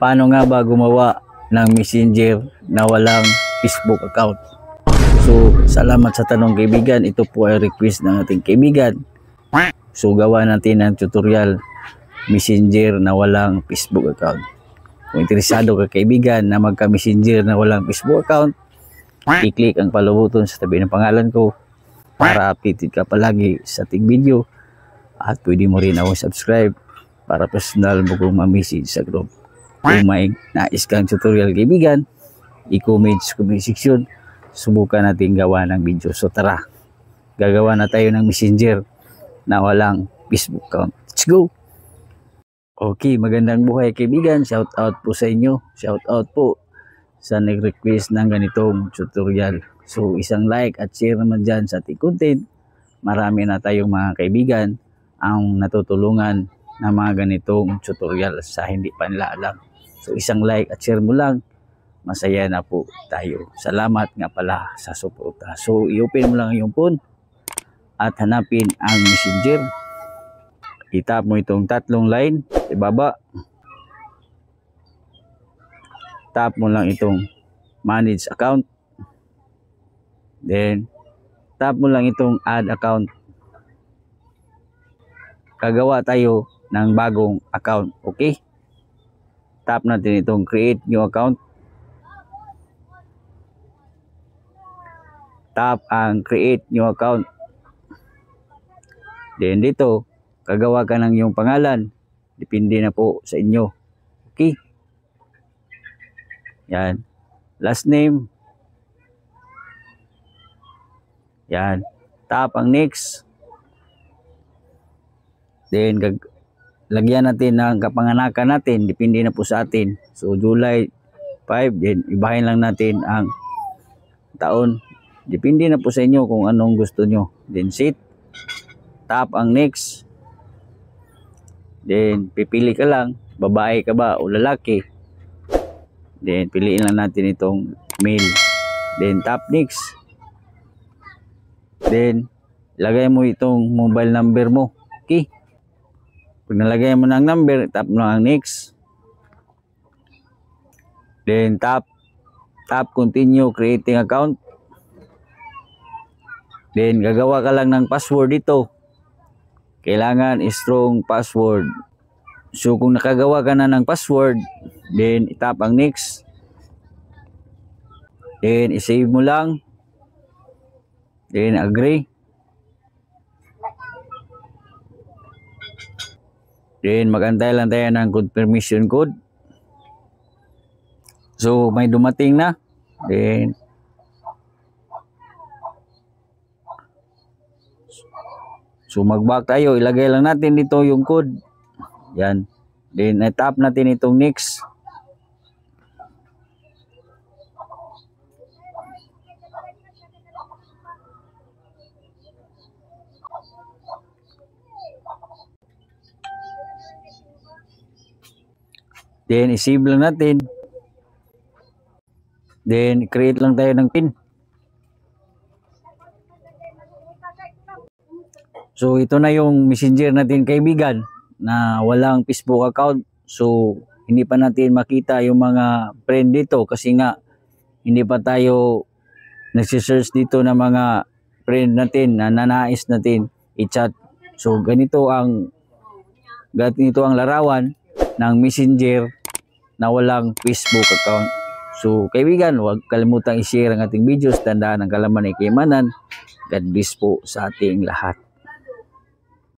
Paano nga ba gumawa ng messenger na walang Facebook account? So, salamat sa tanong kaibigan. Ito po ay request ng ating kaibigan. So, gawa natin ng tutorial messenger na walang Facebook account. Kung interesado ka kaibigan na magka-messenger na walang Facebook account, i-click ang follow button sa tabi ng pangalan ko para updated ka palagi sa ating video. At pwede mo rin ako subscribe para personal mo kong ma-message sa group. Kung may nais kang tutorial kaibigan, i-comment sa comment section. Subukan natin gawa ng video. So tara, gagawa na tayo ng messenger na walang Facebook account. Let's go! Okay, magandang buhay kaibigan. Shout out po sa inyo. Shout out po sa nag-request ng ganitong tutorial. So isang like at share naman dyan sa ating content. Marami na tayong mga kaibigan ang natutulungan ng mga ganitong tutorial sa hindi pa nila alam. So isang like at share mo lang, masaya na po tayo. Salamat nga pala sa suporta. So i-open mo lang yung phone at hanapin ang messenger. I-tap mo itong tatlong line sa baba. Tap mo lang itong manage account. Then tap mo lang itong add account. Gagawa tayo ng bagong account, okay? Tap natin itong create new account. Tap ang create new account. Then dito, gagawa ka ng iyong pangalan. Depende na po sa inyo. Okay? Yan. Last name. Yan. Tap ang next. Then, lagyan natin ng kapanganakan natin. Depende na po sa atin. So, July 5. Then, ibahin lang natin ang taon. Depende na po sa inyo kung anong gusto nyo. Then, set. Tap ang next. Then, pipili ka lang. Babae ka ba o lalaki. Then, piliin lang natin itong male. Then, tap next. Then, lagay mo itong mobile number mo. Okay? Pag nalagay mo ng number, tap mo ang next. Then tap continue creating account. Then gagawa ka lang ng password dito. Kailangan strong password. So kung nakagawa ka na ng password, then tap ang next. Then i-save mo lang. Then agree. Then mag-antay lang tayo ng confirmation code. So may dumating na. Then so mag-back tayo. Ilagay lang natin dito yung code. Yan. Then tap natin itong next. Then, i-save lang natin. Then, create lang tayo ng PIN. So, ito na yung messenger natin kaibigan na walang Facebook account. So, hindi pa natin makita yung mga friend dito kasi nga hindi pa tayo nagsisearch dito ng mga friend natin na nanais natin i-chat. So, ganito ang larawan ng messenger na walang Facebook account. So kaibigan, huwag kalimutang i-share ang ating videos. Tandaan ang kalaman ay kayamanan. God bless po sa ating lahat.